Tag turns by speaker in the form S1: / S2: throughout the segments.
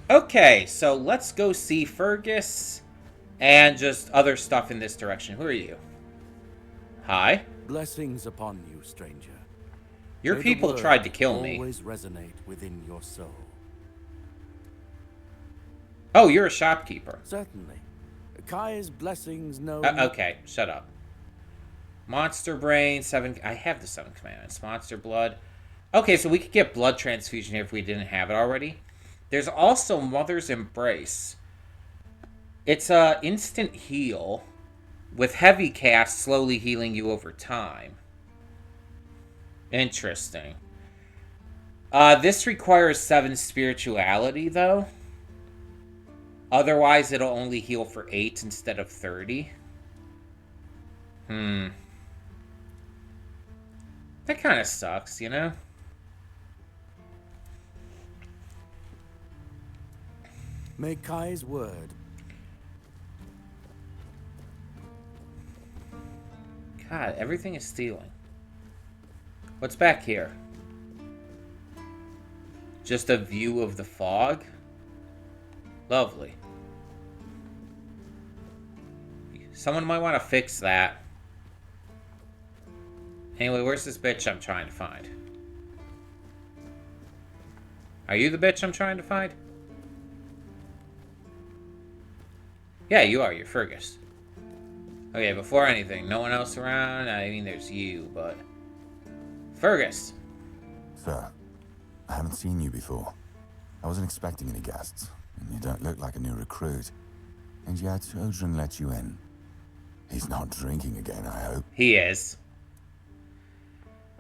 S1: Okay, so let's go see Fergus and just other stuff in this direction. Who are you? Hi.
S2: Blessings upon you, stranger.
S1: Your
S2: May the
S1: people tried to
S2: word
S1: kill me.
S2: always resonate within your soul.
S1: Oh, you're a shopkeeper.
S2: Certainly. Kai's blessings know...
S1: Okay, shut up. Monster Brain, 7... I have the 7 commandments. Monster Blood. Okay, so we could get blood transfusion here if we didn't have it already. There's also Mother's Embrace. It's a instant heal with heavy cast slowly healing you over time. Interesting. This requires 7 spirituality, though. Otherwise, it'll only heal for 8 instead of 30. That kind of sucks, you know?
S2: May Kai's word...
S1: God, everything is stealing. What's back here? Just a view of the fog? Lovely. Someone might want to fix that. Anyway, where's this bitch I'm trying to find? Are you the bitch I'm trying to find? Yeah, you are. You're Fergus. Okay, before anything, no one else around? I mean, there's you, but... Fergus!
S3: Sir, I haven't seen you before. I wasn't expecting any guests, and you don't look like a new recruit. And yet, Odrin let you in. He's not drinking again, I hope.
S1: He is.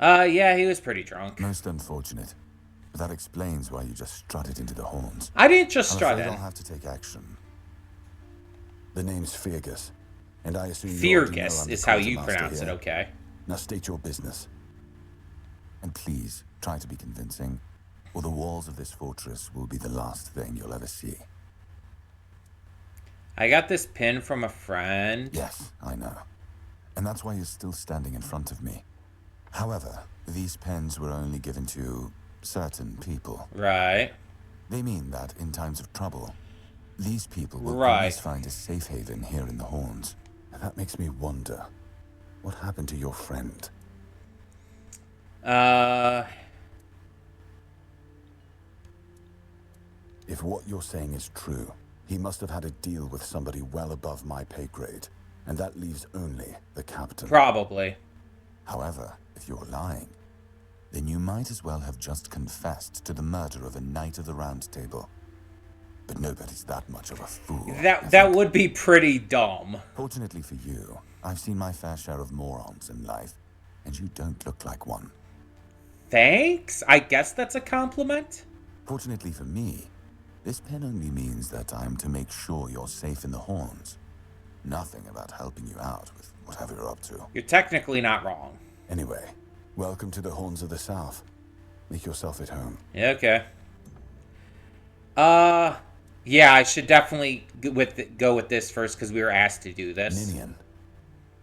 S1: Yeah, he was pretty drunk.
S3: Most unfortunate. But that explains why you just strutted into the horns.
S1: I didn't just strut in.
S3: I'll have to take action. The name's Fergus, and I assume
S1: Fergus is how you pronounce it, okay?
S3: Now state your business. And please, try to be convincing, or the walls of this fortress will be the last thing you'll ever see.
S1: I got this pin from a friend.
S3: Yes, I know. And that's why you're still standing in front of me. However, these pens were only given to certain people.
S1: Right.
S3: They mean that in times of trouble, these people will always find a safe haven here in the Horns. And that makes me wonder, what happened to your friend? If what you're saying is true, he must have had a deal with somebody well above my pay grade, and that leaves only the captain.
S1: Probably.
S3: However, if you're lying, then you might as well have just confessed to the murder of a Knight of the Round Table. But nobody's that much of a fool.
S1: That would be pretty dumb.
S3: Fortunately for you, I've seen my fair share of morons in life, and you don't look like one.
S1: Thanks? I guess that's a compliment?
S3: Fortunately for me, this pen only means that I'm to make sure you're safe in the Horns. Nothing about helping you out with whatever you're up to.
S1: You're technically not wrong.
S3: Anyway, welcome to the Horns of the South. Make yourself at home.
S1: Yeah, okay. Yeah, I should definitely go with this first because we were asked to do this.
S3: Ninian.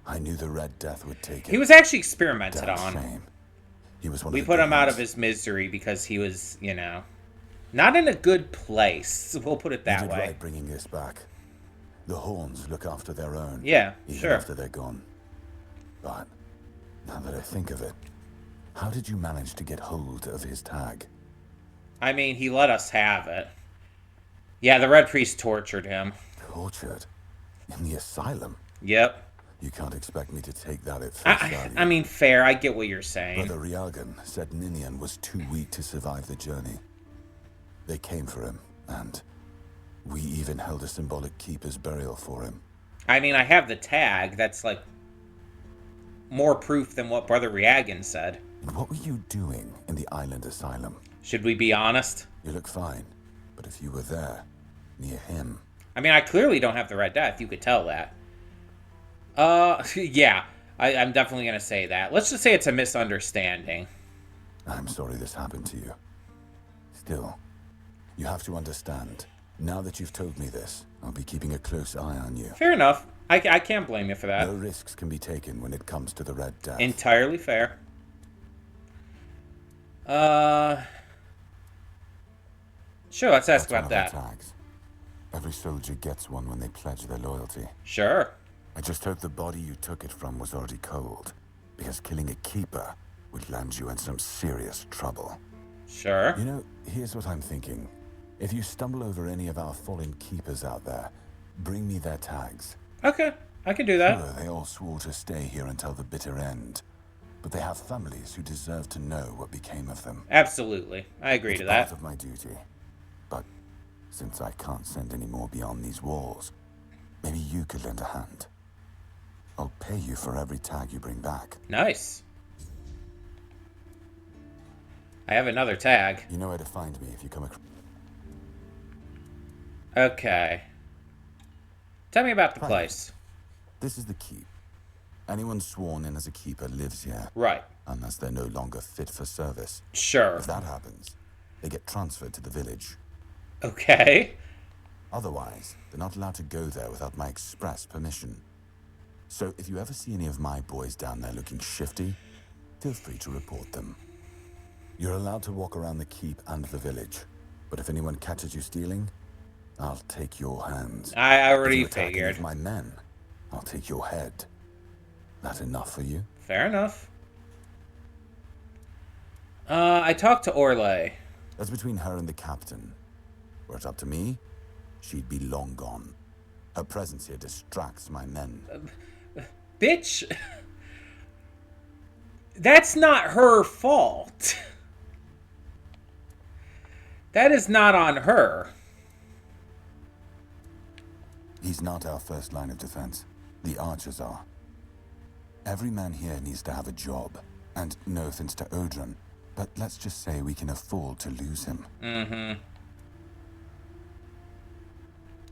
S3: I knew the Red Death would take it.
S1: He was actually experimented on.
S3: Shame. He was one
S1: we
S3: of
S1: put
S3: the
S1: him out of his misery because he was, you know, not in a good place. We'll put it that
S3: you did
S1: way.
S3: Right bringing this back. The Horns look after their own.
S1: Yeah,
S3: even
S1: sure.
S3: after they're gone. But now that I think of it, how did you manage to get hold of his tag?
S1: I mean, he let us have it. Yeah, the Red Priest tortured him.
S3: Tortured? In the asylum?
S1: Yep.
S3: You can't expect me to take that at face value.
S1: I mean, fair. I get what you're saying.
S3: Brother Riagan said Ninian was too weak to survive the journey. They came for him, and we even held a symbolic keeper's burial for him.
S1: I mean, I have the tag. That's, like, more proof than what Brother Riagan said.
S3: And what were you doing in the island asylum?
S1: Should we be honest?
S3: You look fine, but if you were there, near him...
S1: I mean, I clearly don't have the Red Death. You could tell that. Yeah. I'm definitely going to say that. Let's just say it's a misunderstanding.
S3: I'm sorry this happened to you. Still, you have to understand. Now that you've told me this, I'll be keeping a close eye on you.
S1: Fair enough. I can't blame you for that.
S3: No risks can be taken when it comes to the Red Death.
S1: Entirely fair. Sure, let's ask
S3: That's one
S1: about
S3: of our
S1: that.
S3: tags. Every soldier gets one when they pledge their loyalty.
S1: Sure.
S3: I just hope the body you took it from was already cold, because killing a keeper would land you in some serious trouble.
S1: Sure.
S3: You know, here's what I'm thinking. If you stumble over any of our fallen keepers out there, bring me their tags.
S1: Okay, I can do that.
S3: Sure, they all swore to stay here until the bitter end, but they have families who deserve to know what became of them.
S1: Absolutely. I agree
S3: It's
S1: to
S3: part
S1: that.
S3: of my duty. But since I can't send any more beyond these walls, maybe you could lend a hand. I'll pay you for every tag you bring back.
S1: Nice. I have another tag.
S3: You know where to find me if you come across...
S1: Okay. Tell me about the
S3: Fine.
S1: place.
S3: This is the keep. Anyone sworn in as a keeper lives here,
S1: Right.
S3: unless they're no longer fit for service.
S1: Sure.
S3: If that happens, they get transferred to the village.
S1: Okay.
S3: Otherwise, they're not allowed to go there without my express permission. So if you ever see any of my boys down there looking shifty, feel free to report them. You're allowed to walk around the keep and the village, but if anyone catches you stealing, I'll take your hands.
S1: I
S3: If
S1: already
S3: you attack any
S1: figured.
S3: of my men, I'll take your head. That enough for you?
S1: Fair enough. I talked to Orlay.
S3: That's between her and the captain. Were it up to me, she'd be long gone. Her presence here distracts my men.
S1: Bitch. That's not her fault. That is not on her.
S3: He's not our first line of defense. The archers are. Every man here needs to have a job. And no offense to Odrin, but let's just say we can afford to lose him.
S1: Mm-hmm.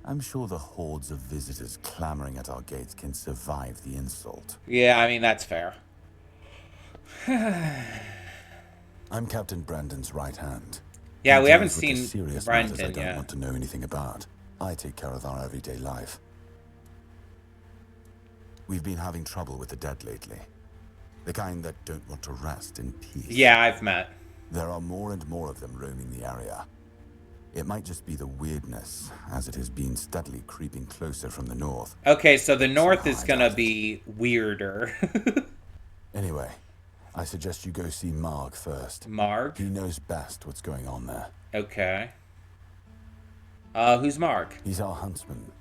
S3: I'm sure the hordes of visitors clamoring at our gates can survive the insult.
S1: Yeah, I mean, that's fair.
S3: I'm Captain Brandon's right hand.
S1: Yeah,
S3: He
S1: we haven't
S3: deals with the
S1: seen
S3: serious matters I
S1: Brendan
S3: don't
S1: yet.
S3: want to know anything about. I take care of our everyday life. We've been having trouble with the dead lately. The kind that don't want to rest in peace.
S1: Yeah, I've met.
S3: There are more and more of them roaming the area. It might just be the weirdness, as it has been steadily creeping closer from the north.
S1: Okay, so the north is
S3: I
S1: gonna
S3: doubt it.
S1: be weirder.
S3: Anyway, I suggest you go see Marg first.
S1: Marg?
S3: He knows best what's going on there.
S1: Okay. Who's Marg?
S3: He's our huntsman.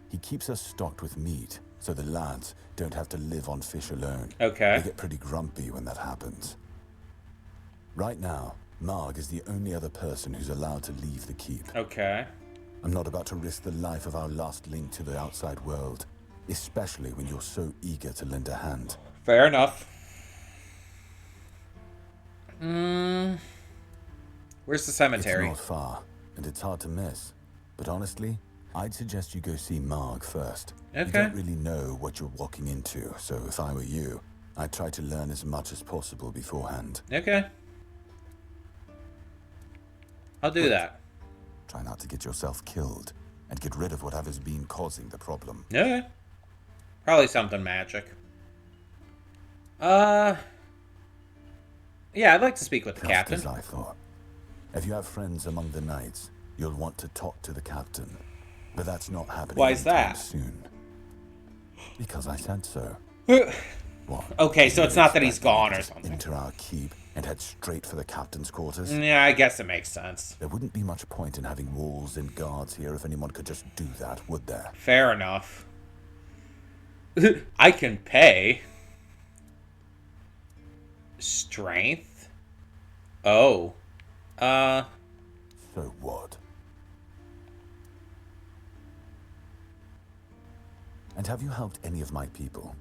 S3: He keeps us stocked with meat, so the lads don't have to live on fish alone.
S1: Okay.
S3: They get pretty grumpy when that happens. Right now, Marg is the only other person who's allowed to leave the keep.
S1: Okay.
S3: I'm not about to risk the life of our last link to the outside world, especially when you're so eager to lend a hand.
S1: Fair enough. Where's the cemetery?
S3: It's not far, and it's hard to miss. But honestly, I'd suggest you go see Marg first. You
S1: Okay.
S3: don't really know what you're walking into, so if I were you, I'd try to learn as much as possible beforehand.
S1: Okay. I'll do that.
S3: Try not to get yourself killed, and get rid of whatever's been causing the problem.
S1: Okay. Probably something magic. Yeah, I'd like to speak with the
S3: Just
S1: captain.
S3: as I thought. If you have friends among the knights, you'll want to talk to the captain. But that's not happening
S1: Why is
S3: anytime
S1: that?
S3: soon. Because I said so. What?
S1: Okay, so
S3: You
S1: it's not that
S3: expect
S1: he's
S3: me to
S1: gone or
S3: just
S1: something.
S3: Enter our keep and head straight for the captain's quarters?
S1: Yeah, I guess it makes sense.
S3: There wouldn't be much point in having walls and guards here if anyone could just do that, would there?
S1: Fair enough. I can pay. Strength? Oh.
S3: So what? And have you helped any of my people?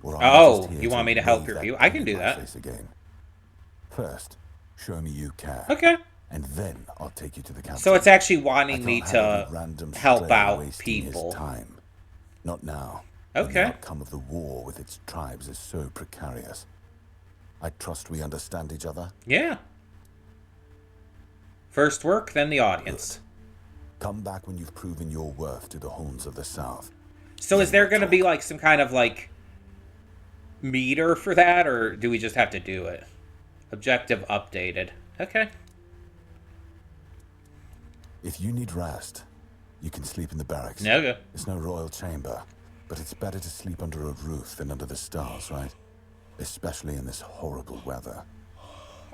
S3: Or are
S1: Oh,
S3: just here
S1: you want me to help
S3: wave
S1: your
S3: that
S1: people? I can
S3: gun
S1: do
S3: in my
S1: that.
S3: face again? First, show me you care.
S1: Okay.
S3: And then I'll take you to the captain.
S1: So it's actually
S3: I
S1: wanting
S3: can't
S1: me
S3: have
S1: to
S3: any random
S1: help
S3: stray
S1: out
S3: wasting his
S1: people.
S3: time. Not now. when
S1: Okay.
S3: The outcome of the war with its tribes is so precarious. I trust we understand each other.
S1: Yeah. First work, then the audience.
S3: Come back when you've proven your worth to the horns of the south.
S1: So is there going to be like some kind of like meter for that, or do we just have to do it? Objective updated. Okay.
S3: If you need rest, you can sleep in the barracks.
S1: Okay.
S3: It's no royal chamber, but it's better to sleep under a roof than under the stars, right? Especially in this horrible weather.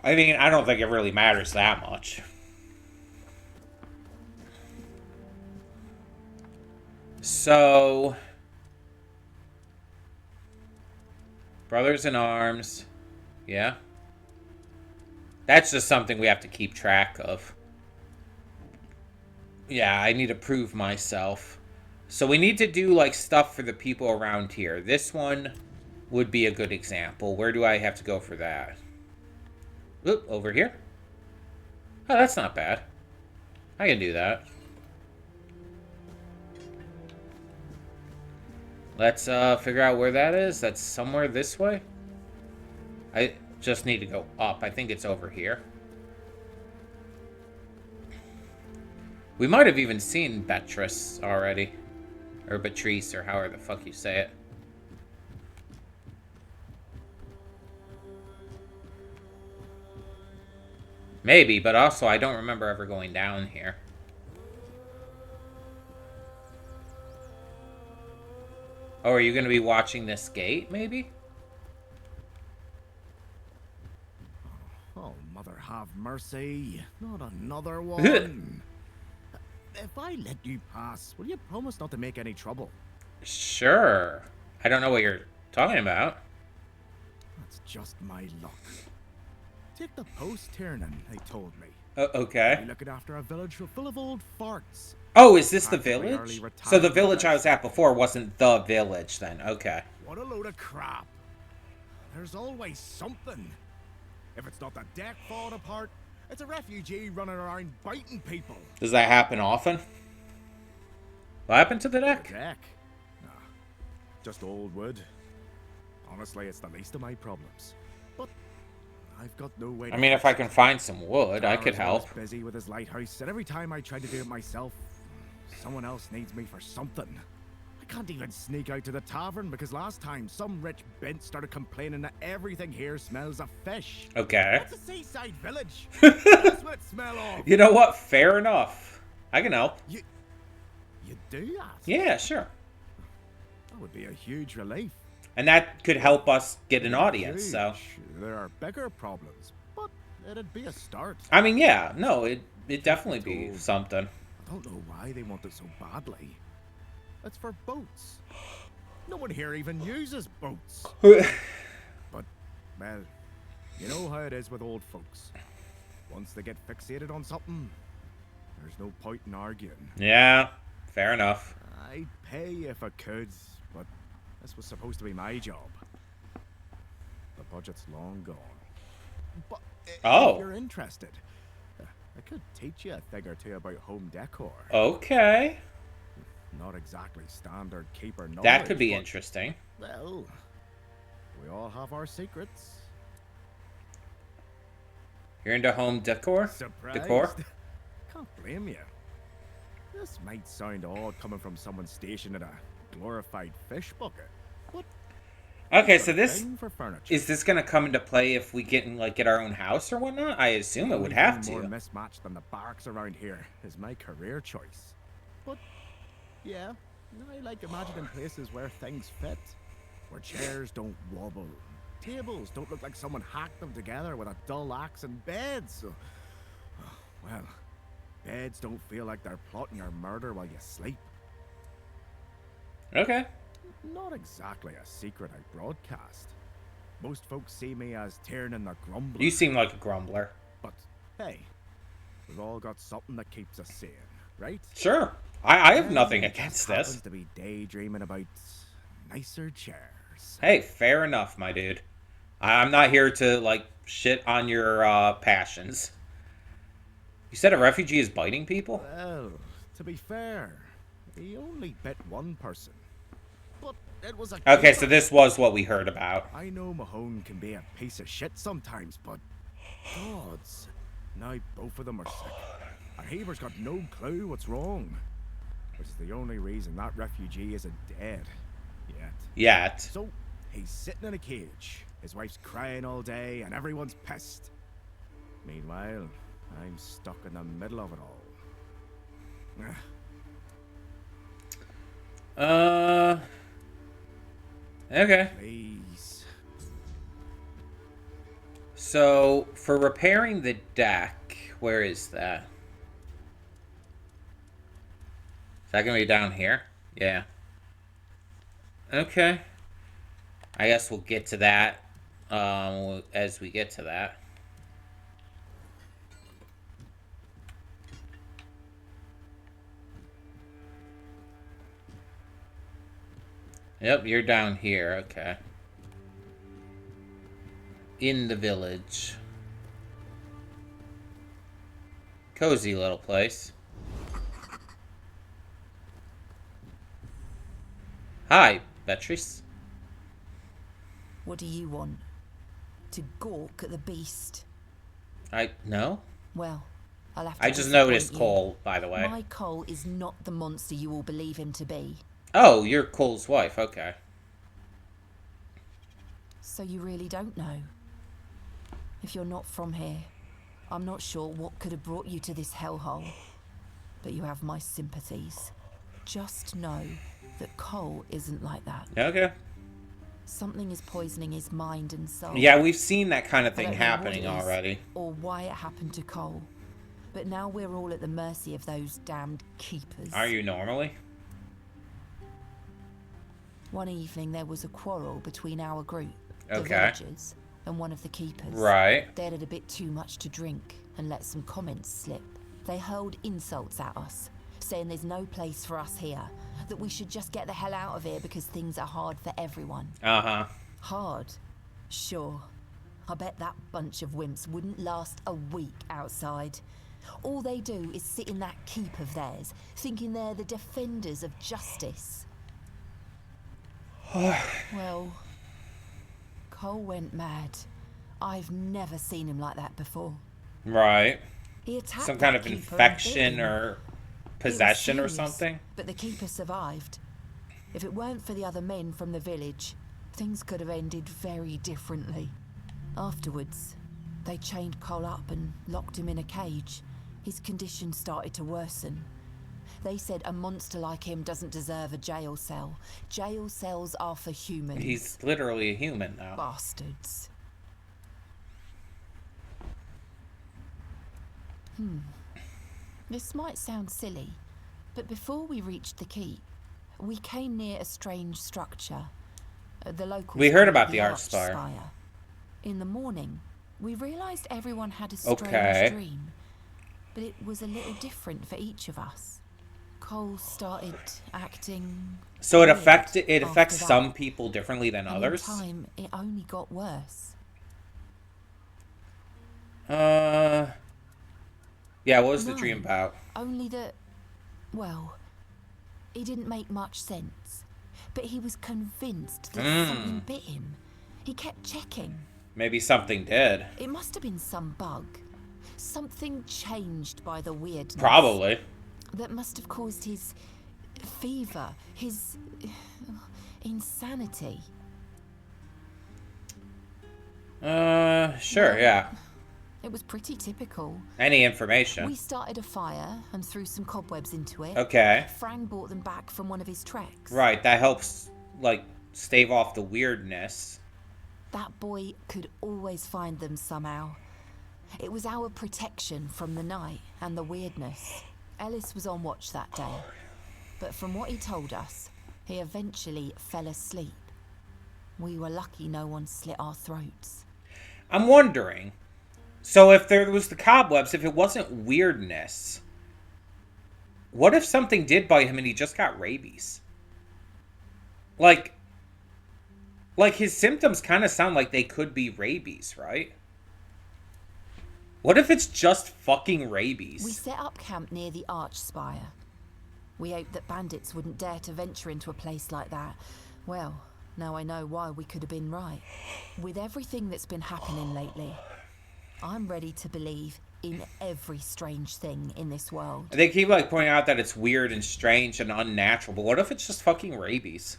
S1: I mean, I don't think it really matters that much. So, brothers in arms. Yeah. That's just something we have to keep track of. Yeah, I need to prove myself. So we need to do, like, stuff for the people around here. This one would be a good example. Where do I have to go for that? Oop, over here. Oh, that's not bad. I can do that. Let's figure out where that is. That's somewhere this way. I just need to go up. I think it's over here. We might have even seen Beatrice already. Or Beatrice, or however the fuck you say it. Maybe, but also I don't remember ever going down here. Oh, are you going to be watching this gate, maybe?
S2: Oh, mother have mercy. Not another one. If I let you pass, will you promise not to make any trouble?
S1: Sure. I don't know what you're talking about.
S2: That's just my luck. Take the post, Tiernan, they told me.
S1: Okay.
S2: You're looking after a village full of old farts.
S1: Oh, is this the
S2: Practically
S1: village?
S2: early
S1: So the
S2: retirement
S1: village I
S2: life.
S1: was at before wasn't the village then. Okay.
S2: What a load of crap. There's always something. If it's not the deck falling apart, it's a refugee running around biting people.
S1: Does that happen often? What happened to the deck?
S2: Deck? Nah, just old wood. Honestly, it's the least of my problems. But I've got no way to
S1: I mean, if
S2: fix
S1: I can find some wood, I could
S2: Tara's always
S1: help.
S2: busy with his lighthouse, and every time I try to do it myself, someone else needs me for something. I can't even sneak out to the tavern because last time some rich bint started complaining that everything here smells of fish.
S1: Okay.
S2: It's a seaside village. That's what it smell of.
S1: You know what? Fair enough. I can help.
S2: You do that?
S1: Yeah, sure.
S2: That would be a huge relief.
S1: And that could help us get an audience, so.
S2: Huge. There are bigger problems, but it'd be a start.
S1: I mean, yeah, no, it'd definitely be something.
S2: I don't know why they want it so badly. It's for boats. No one here even uses boats. But, well, you know how it is with old folks. Once they get fixated on something, there's no point in arguing.
S1: Yeah, fair enough.
S2: I'd pay if I could, but this was supposed to be my job. The budget's long gone. But if you're interested, I could teach you a thing or two about home decor.
S1: Okay.
S2: Not exactly standard keeper knowledge.
S1: That could be
S2: but,
S1: interesting.
S2: well, we all have our secrets.
S1: You're into home decor?
S2: Surprised?
S1: Decor?
S2: Can't blame you. This might sound odd coming from someone stationed in a glorified fish bucket, but
S1: Okay,
S2: I've
S1: so
S2: got a
S1: this
S2: thing for furniture.
S1: is this gonna come into play if we get our own house or whatnot? I assume it would have
S2: More
S1: to.
S2: mismatched than the barracks around here is my career choice. But yeah, I like imagining places where things fit, where chairs don't wobble, tables don't look like someone hacked them together with a dull axe, and beds, well, beds don't feel like they're plotting your murder while you sleep.
S1: Okay.
S2: Not exactly a secret I broadcast. Most folks see me as Tiernan the Grumbler.
S1: You seem like a grumbler.
S2: But hey, we've all got something that keeps us sane, right?
S1: Sure. I have nothing
S2: It just
S1: against
S2: happens
S1: this.
S2: to be daydreaming about nicer chairs.
S1: Hey, fair enough, my dude. I'm not here to, like, shit on your passions. You said a refugee is biting people?
S2: Well, to be fair, he only bit one person. But it was a
S1: Okay,
S2: keeper.
S1: so this was what we heard about.
S2: I know Mahone can be a piece of shit sometimes, but gods, now both of them are sick. And Haber's got no clue what's wrong. Which is the only reason that refugee isn't dead yet.
S1: Yet.
S2: So, he's sitting in a cage. His wife's crying all day, and everyone's pissed. Meanwhile, I'm stuck in the middle of it all.
S1: Okay.
S2: Please.
S1: So, for repairing the deck, where is that? Is that gonna be down here? Yeah. Okay. I guess we'll get to that as we get to that. Yep, you're down here. Okay. In the village. Cozy little place. Hi, Beatrice.
S4: What do you want? To gawk at the beast?
S1: No?
S4: Well, I'll have to
S1: I just
S4: disappoint
S1: noticed
S4: you.
S1: Cole, by the way.
S4: My Cole is not the monster you all believe him to be.
S1: Oh, you're Cole's wife. Okay.
S4: So you really don't know? If you're not from here, I'm not sure what could have brought you to this hellhole. But you have my sympathies. Just know that Cole isn't like that.
S1: Okay.
S4: Something is poisoning his mind and soul.
S1: Yeah, we've seen that kind of
S4: I
S1: thing
S4: don't know what
S1: happening
S4: it is
S1: already.
S4: or why it happened to Cole. But now we're all at the mercy of those damned keepers.
S1: Are you normally?
S4: One evening there was a quarrel between our group, the
S1: Okay.
S4: villagers, and one of the keepers.
S1: Right.
S4: They'd had a bit too much to drink and let some comments slip. They hurled insults at us, saying there's no place for us here, that we should just get the hell out of here because things are hard for everyone.
S1: Uh-huh.
S4: Hard? Sure. I bet that bunch of wimps wouldn't last a week outside. All they do is sit in that keep of theirs, thinking they're the defenders of justice. Well, Cole went mad. I've never seen him like that before.
S1: Right.
S4: He attacked
S1: Some kind
S4: that
S1: of
S4: keeper and
S1: infection
S4: bit him.
S1: or
S4: It was
S1: possession or
S4: serious,
S1: something?
S4: But the keeper survived. If it weren't for the other men from the village, things could have ended very differently. Afterwards, they chained Cole up and locked him in a cage. His condition started to worsen. They said a monster like him doesn't deserve a jail cell. Jail cells are for humans.
S1: He's literally a human now.
S4: Bastards. This might sound silly, but before we reached the keep, we came near a strange structure. The locals
S1: We heard
S4: called it
S1: about the Archspire.
S4: In the morning, we realised everyone had a strange
S1: Okay.
S4: dream, but it was a little different for each of us. Cole started acting.
S1: So it
S4: weird
S1: affects
S4: after that,
S1: some people differently than
S4: and
S1: others?
S4: in time, it only got worse.
S1: Yeah, what was the
S4: No.
S1: dream about?
S4: Only that, well, it didn't make much sense. But he was convinced that something bit him. He kept checking.
S1: Maybe something did.
S4: It must have been some bug. Something changed by the weirdness.
S1: Probably.
S4: That must have caused his fever, his insanity.
S1: Sure, yeah.
S4: It was pretty typical.
S1: Any information.
S4: We started a fire and threw some cobwebs into it.
S1: Okay.
S4: Fran brought them back from one of his treks.
S1: Right, that helps, like, stave off the weirdness.
S4: That boy could always find them somehow. It was our protection from the night and the weirdness. Ellis was on watch that day, but from what he told us, he eventually fell asleep. We were lucky no one slit our throats.
S1: I'm wondering, so if there was the cobwebs, if it wasn't weirdness, what if something did bite him and he just got rabies? Like his symptoms kind of sound like they could be rabies, right? What if it's just fucking rabies?
S4: We set up camp near the Archspire. We hoped that bandits wouldn't dare to venture into a place like that. Well, now I know why we could have been right. With everything that's been happening lately, I'm ready to believe in every strange thing in this world.
S1: They keep, like, pointing out that it's weird and strange and unnatural, but what if it's just fucking rabies?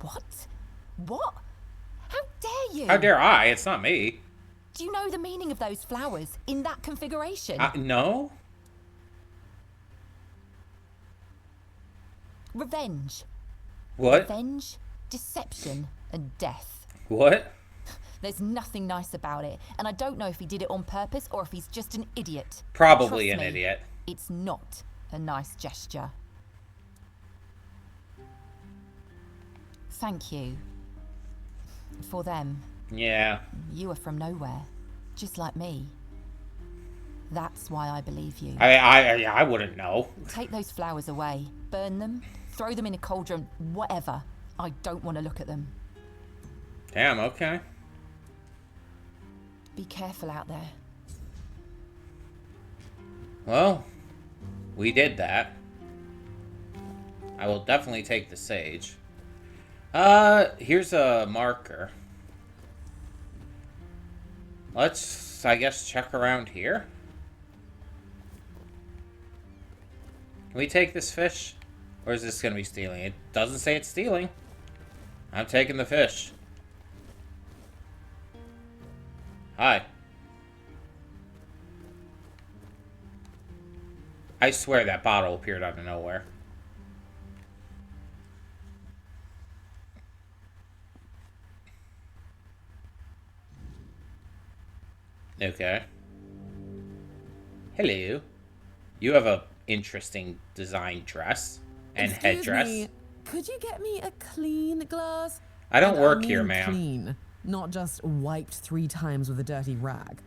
S4: What? What? How dare you?
S1: How dare I? It's not me.
S4: Do you know the meaning of those flowers in that configuration?
S1: No.
S4: Revenge.
S1: What?
S4: Revenge, deception, and death.
S1: What?
S4: There's nothing nice about it, and I don't know if he did it on purpose or if he's just an idiot.
S1: Probably
S4: Trust
S1: an
S4: me,
S1: idiot.
S4: It's not a nice gesture. Thank you. For them.
S1: Yeah.
S4: You are from nowhere, just like me. That's why I believe you.
S1: I wouldn't know.
S4: Take those flowers away, burn them, throw them in a cauldron, whatever. I don't want to look at them.
S1: Damn, okay.
S4: Be careful out there.
S1: Well, we did that. I will definitely take the sage. Here's a marker. Let's, I guess, check around here. Can we take this fish? Or is this going to be stealing? It doesn't say it's stealing. I'm taking the fish. Hi. I swear that bottle appeared out of nowhere. Okay. Hello. You have a interesting design dress and headdress.
S5: Me, could you get me a clean glass?
S1: I don't
S5: And
S1: work
S5: mean
S1: here, ma'am.
S5: Clean, not just wiped 3 times with a dirty rag.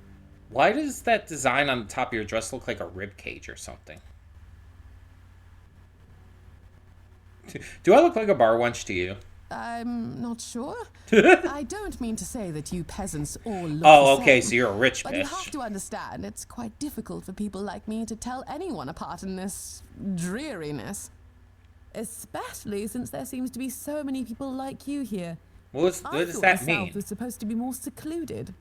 S1: Why does that design on the top of your dress look like a rib cage or something? Do I look like a bar wench to you?
S5: I'm not sure. I don't mean to say that you peasants all look
S1: Oh,
S5: the
S1: okay,
S5: same,
S1: so you're a rich
S5: but you have
S1: bitch.
S5: to understand, it's quite difficult for people like me to tell anyone apart in this dreariness. Especially since there seems to be so many people like you here.
S1: What does
S5: I thought
S1: that
S5: the
S1: mean?
S5: South was supposed to be more secluded.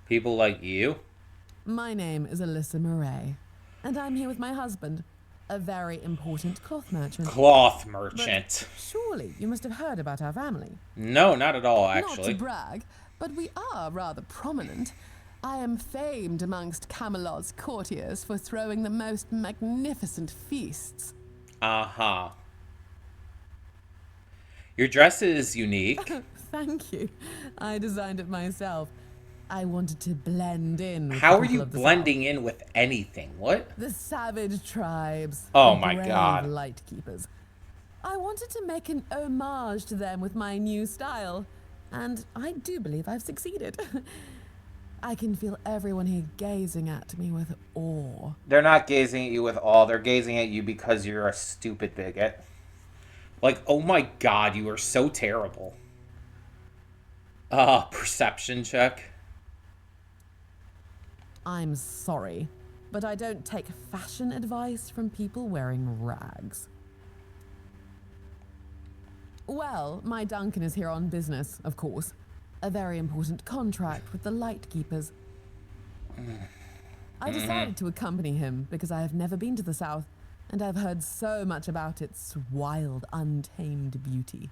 S1: People like you?
S5: My name is Alyssa Murray, and I'm here with my husband, a very important cloth merchant.
S1: Cloth
S5: But
S1: merchant.
S5: surely you must have heard about our family.
S1: No, not at all,
S5: Not
S1: actually.
S5: to brag, but we are rather prominent. I am famed amongst Camelot's courtiers for throwing the most magnificent feasts.
S1: Uh-huh. Your dress is unique.
S5: Thank you. I designed it myself. I wanted to blend in with
S1: How
S5: the
S1: are
S5: people
S1: you
S5: of the
S1: blending in with anything? What?
S5: South. The savage tribes.
S1: Oh
S5: the
S1: my
S5: brave
S1: God.
S5: light keepers. I wanted to make an homage to them with my new style, and I do believe I've succeeded. I can feel everyone here gazing at me with awe.
S1: They're not gazing at you with awe. They're gazing at you because you're a stupid bigot. Like, oh my god, you are so terrible. Perception check.
S5: I'm sorry, but I don't take fashion advice from people wearing rags. Well, my Duncan is here on business, of course. A very important contract with the Light Keepers. I decided to accompany him because I have never been to the South, and I've heard so much about its wild, untamed beauty.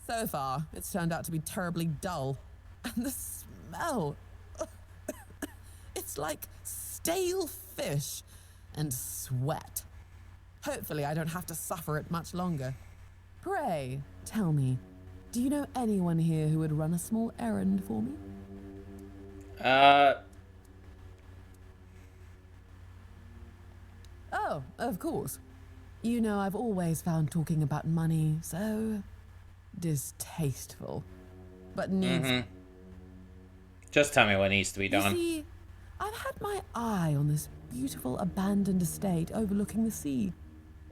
S5: So far, it's turned out to be terribly dull. And the smell... It's like stale fish and sweat. Hopefully I don't have to suffer it much longer. Pray, tell me, do you know anyone here who would run a small errand for me? Oh, of course. You know, I've always found talking about money so distasteful. But needs...
S1: Just tell me what needs to be
S5: You
S1: done.
S5: see, I've had my eye on this beautiful abandoned estate overlooking the sea.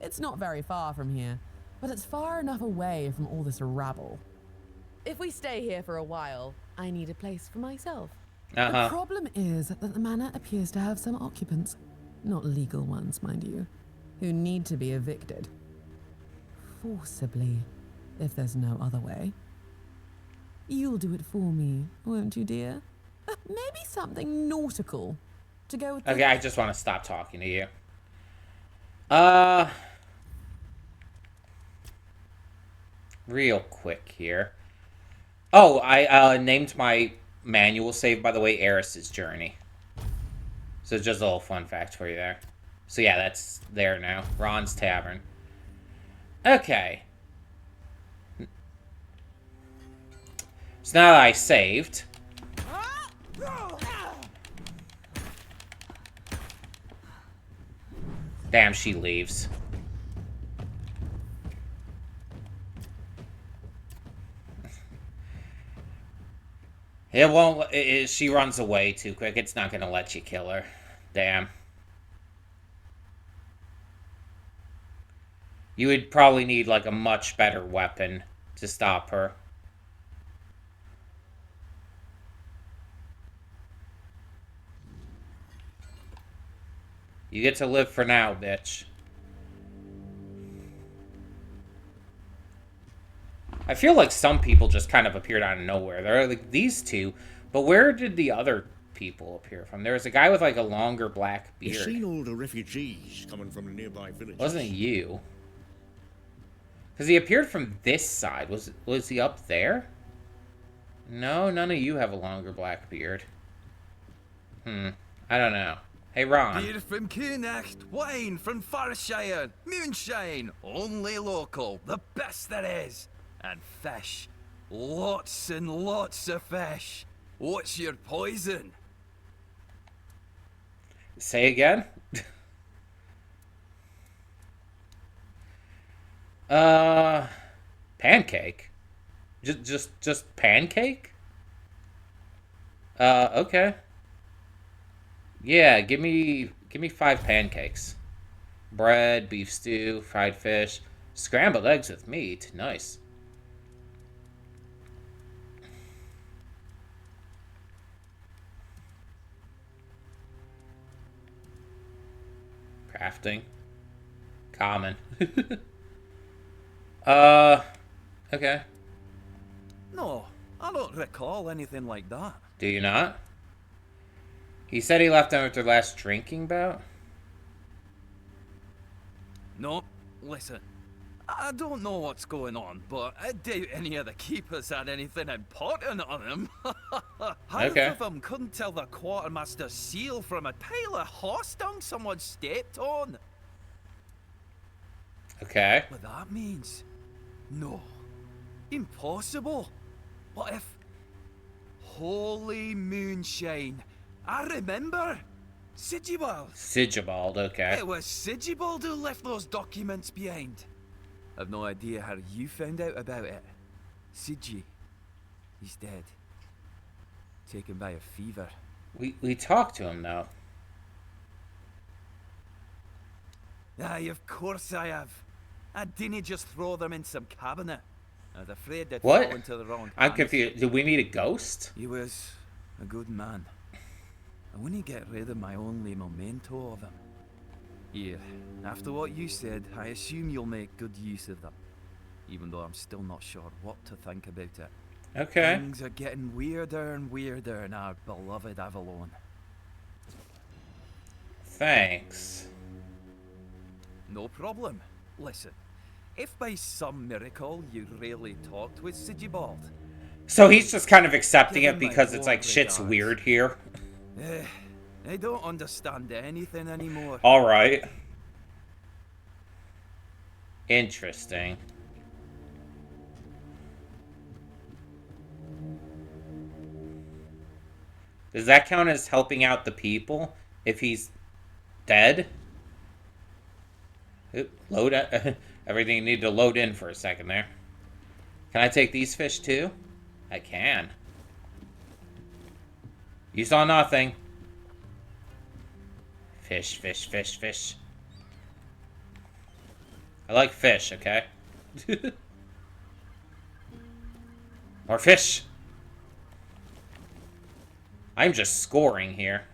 S5: It's not very far from here, but it's far enough away from all this rabble. If we stay here for a while, I need a place for myself. The problem is that the manor appears to have some occupants, not legal ones, mind you, who need to be evicted. Forcibly, if there's no other way. You'll do it for me, won't you, dear? Maybe something nautical to go with the...
S1: Okay, I just want to stop talking to you. Real quick here. Oh, I named my manual save, by the way, Eris's Journey. So just a little fun fact for you there. So yeah, that's there now. Ron's Tavern. Okay. So now that I saved... Damn, she leaves. It won't... she runs away too quick. It's not going to let you kill her. Damn. You would probably need, like, a much better weapon to stop her. You get to live for now, bitch. I feel like some people just kind of appeared out of nowhere. There are, like, these two, but where did the other people appear from? There was a guy with, like, a longer black
S6: You've
S1: beard.
S6: seen all the refugees coming from the nearby villages.
S1: Wasn't you? Because he appeared from this side. Was he up there? No, none of you have a longer black beard. I don't know. Hey, Ron.
S7: Beer from Kunacht, wine from Farshire, moonshine, only local, the best there is. And fish. Lots and lots of fish. What's your poison?
S1: Say again? Pancake? Just pancake? Okay. Yeah, give me 5 pancakes. Bread, beef stew, fried fish, scrambled eggs with meat. Nice. Crafting. Common. Okay.
S7: No, I don't recall anything like that.
S1: Do you not? He said he left them at their last drinking bout?
S7: No, listen. I don't know what's going on, but I doubt any of the keepers had anything important on them. Half
S1: Okay.
S7: of them couldn't tell the quartermaster's seal from a pile of horse dung someone stepped on.
S1: Okay.
S7: What that means? No. Impossible. What if... Holy moonshine. I remember. Sigibald.
S1: Sigibald, okay.
S7: It was Sigibald who left those documents behind. I've no idea how you found out about it. Sigi. He's dead. Taken by a fever.
S1: We talked to him, though.
S7: Aye, of course I have. I didn't just throw them in some cabinet. I was afraid they'd
S1: What?
S7: fall into the wrong
S1: I'm
S7: hands.
S1: confused. Do we need a ghost?
S7: He was a good man. I wouldn't get rid of my only memento of him. Here, after what you said, I assume you'll make good use of them. Even though I'm still not sure what to think about it.
S1: Okay.
S7: Things are getting weirder and weirder in our beloved Avalon.
S1: Thanks.
S7: No problem. Listen, if by some miracle you really talked with Sigibald,
S1: So he's just kind of accepting
S7: Give
S1: it
S7: him my
S1: because it's like
S7: warm
S1: shit's
S7: regards.
S1: weird here.
S7: I don't understand anything anymore.
S1: Alright. Interesting. Does that count as helping out the people if he's dead? Oop, load everything you need to load in for a second there. Can I take these fish too? I can. You saw nothing. Fish, fish, fish, fish. I like fish, okay? More fish. I'm just scoring here.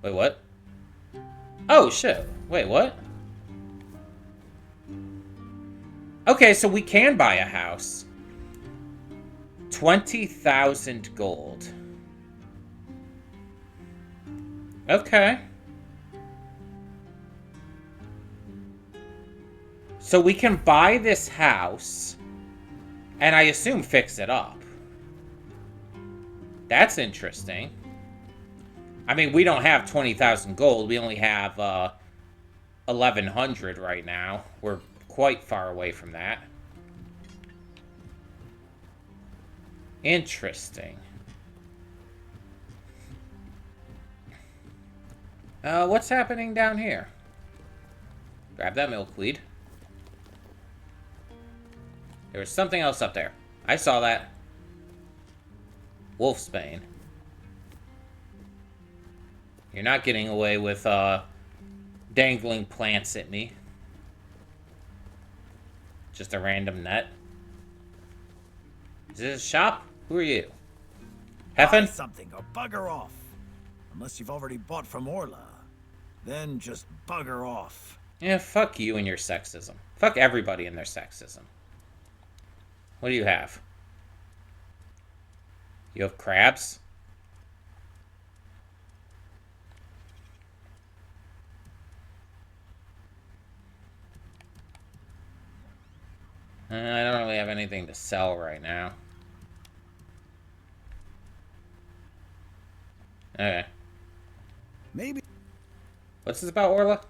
S1: Wait, what? Oh, shit. Wait, what? Okay, so we can buy a house. 20,000 gold. Okay. So we can buy this house And I assume fix it up. That's interesting. I mean, we don't have 20,000 gold. We only have 1,100 right now. We're quite far away from that. Interesting. What's happening down here? Grab that milkweed. There was something else up there. I saw that. Wolfsbane. You're not getting away with dangling plants at me. Just a random net. Is this a shop? Who are you?
S2: Buy
S1: Heffen?
S2: something or bugger off. Unless you've already bought from Orla. Then just bugger off.
S1: Yeah, fuck you and your sexism. Fuck everybody and their sexism. What do you have? You have crabs? I don't really have anything to sell right now. Okay.
S2: Maybe.
S1: What's this about, Orla?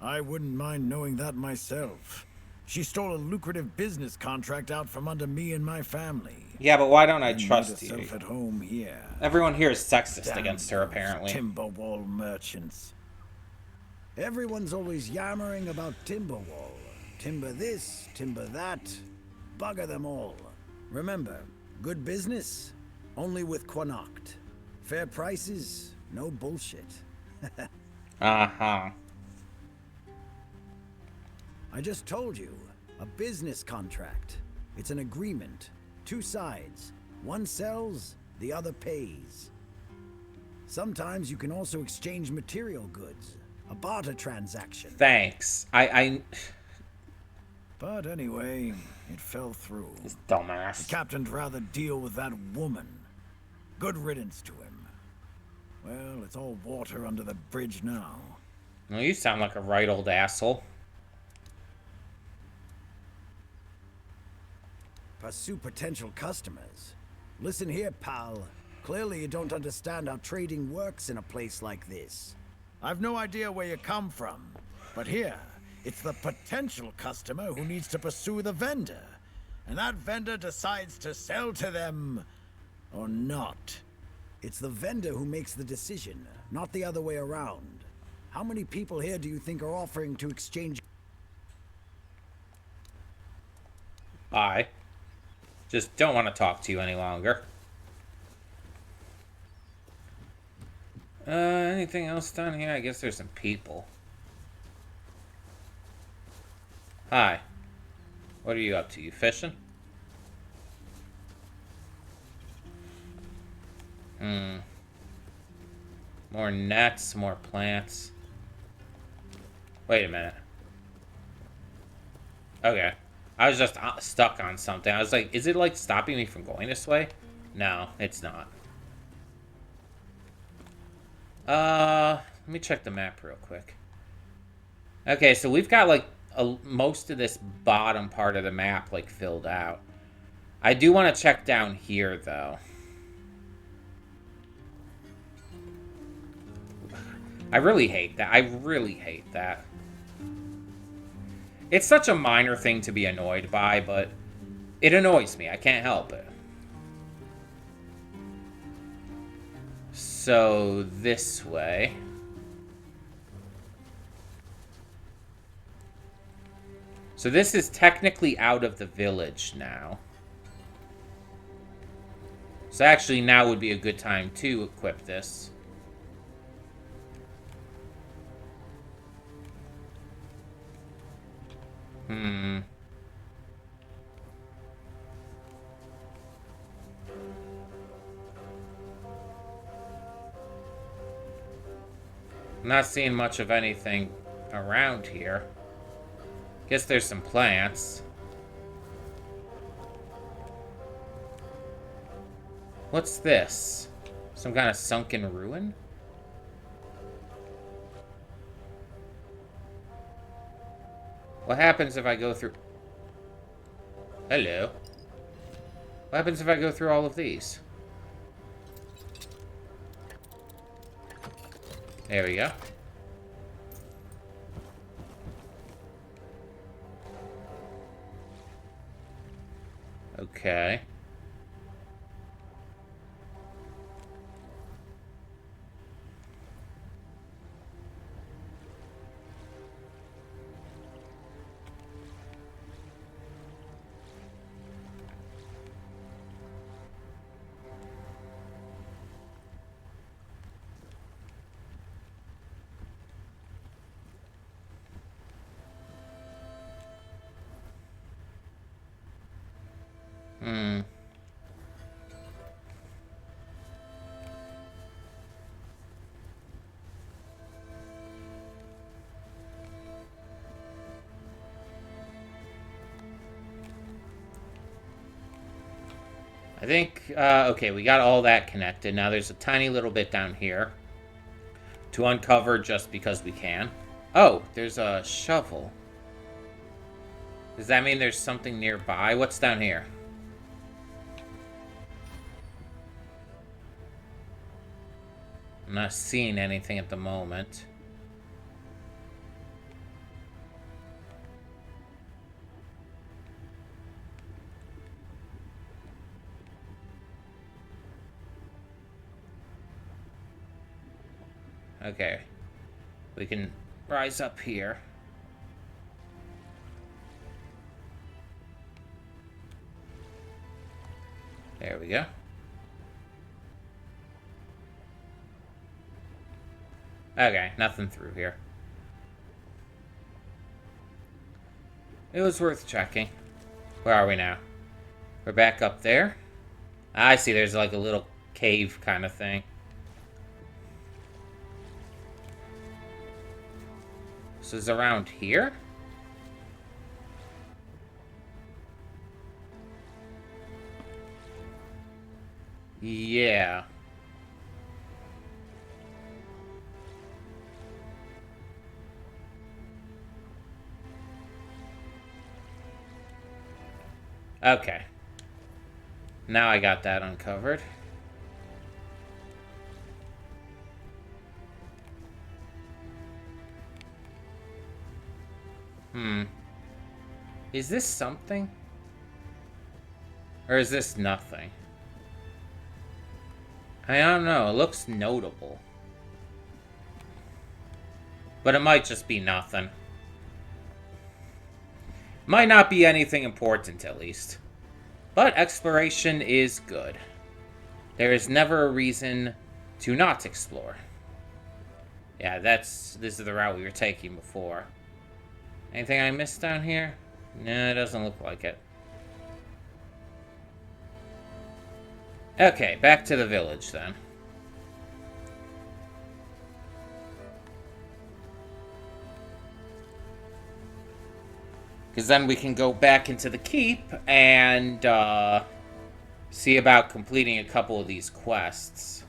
S2: I wouldn't mind knowing that myself. She stole a lucrative business contract out from under me and my family.
S1: Yeah, but why don't I
S2: And
S1: trust
S2: made
S1: you?
S2: herself at home here.
S1: Everyone here is sexist
S2: Damn
S1: against her,
S2: those
S1: apparently.
S2: timber wall merchants. Everyone's always yammering about timber wall. Timber this, timber that. Bugger them all. Remember, good business, only with Quanacht. Fair prices, no bullshit.
S1: Uh-huh.
S2: I just told you, a business contract. It's an agreement. Two sides. One sells, the other pays. Sometimes you can also exchange material goods. A barter transaction.
S1: Thanks.
S2: But anyway, it fell through.
S1: This
S2: The
S1: dumbass.
S2: captain'd rather deal with that woman. Good riddance to him. Well, it's all water under the bridge now.
S1: Well, you sound like a right old asshole.
S2: Pursue potential customers. Listen here, pal. Clearly you don't understand how trading works in a place like this. I've no idea where you come from, but here, it's the potential customer who needs to pursue the vendor. And that vendor decides to sell to them or not. It's the vendor who makes the decision, not the other way around. How many people here do you think are offering to exchange?
S1: I just don't want to talk to you any longer. Anything else down here? I guess there's some people. Hi. What are you up to? You fishing? More nets, more plants. Wait a minute. Okay. I was just stuck on something. I was like, is it like stopping me from going this way? No, it's not. Let me check the map real quick. Okay, so we've got like most of this bottom part of the map like filled out. I do want to check down here though. I really hate that. I really hate that. It's such a minor thing to be annoyed by, but it annoys me. I can't help it. So, this way. So this is technically out of the village now. So actually now would be a good time to equip this. I'm not seeing much of anything around here. Guess there's some plants. What's this? Some kind of sunken ruin? What happens if I go through... Hello. What happens if I go through all of these? There we go. Okay. Hmm. I think, okay, we got all that connected. Now there's a tiny little bit down here to uncover just because we can. Oh, there's a shovel. Does that mean there's something nearby? What's down here? I'm not seeing anything at the moment. Okay. We can rise up here. There we go. Okay, nothing through here. It was worth checking. Where are we now? We're back up there. I see, there's like a little cave kind of thing. So it's around here? Yeah. Okay. Now I got that uncovered. Is this something? Or is this nothing? I don't know. It looks notable. But it might just be nothing. Might not be anything important, at least. But exploration is good. There is never a reason to not explore. Yeah, this is the route we were taking before. Anything I missed down here? No, it doesn't look like it. Okay, back to the village then. Because then we can go back into the keep and see about completing a couple of these quests.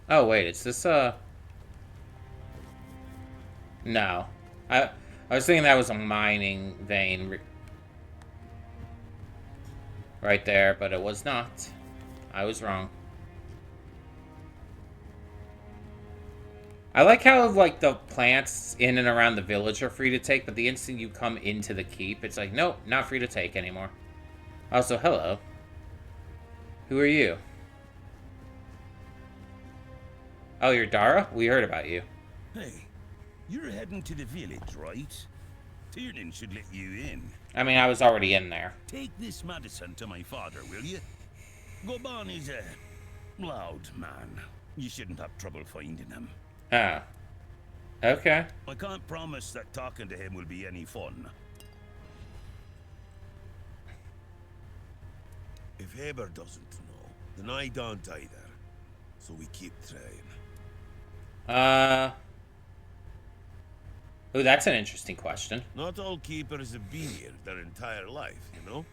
S1: Oh, wait, is this No. I was thinking that was a mining vein right there, but it was not. I was wrong. I like how, like, the plants in and around the village are free to take, but the instant you come into the keep, it's like, nope, not free to take anymore. Also, hello. Who are you? Oh, you're Dara? We heard about you.
S8: Hey, you're heading to the village, right? Tiernan should let you in.
S1: I mean, I was already in there.
S8: Take this medicine to my father, will you? Goban is a loud man. You shouldn't have trouble finding him.
S1: Ah. Okay.
S8: I can't promise that talking to him will be any fun. If Haber doesn't know, then I don't either. So we keep trying.
S1: Oh, that's an interesting question.
S8: Not all keepers have been here their entire life, you know?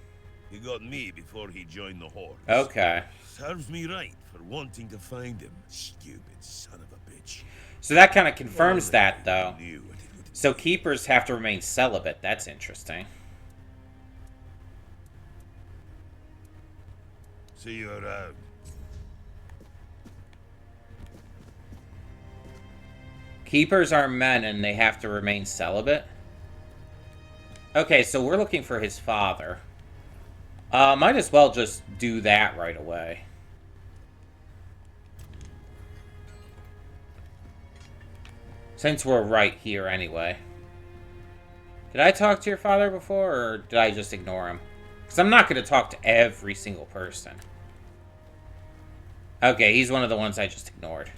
S8: He got me before he joined the Horde.
S1: Okay.
S8: Serves me right for wanting to find him. Stupid son of a bitch.
S1: So that kind of confirms
S8: All
S1: that,
S8: I
S1: though.
S8: knew what it would
S1: So
S8: be.
S1: keepers have to remain celibate. That's interesting.
S8: See you around.
S1: Keepers are men and they have to remain celibate? Okay, so we're looking for his father. Might as well just do that right away. Since we're right here anyway. Did I talk to your father before, or did I just ignore him? Because I'm not going to talk to every single person. Okay, he's one of the ones I just ignored.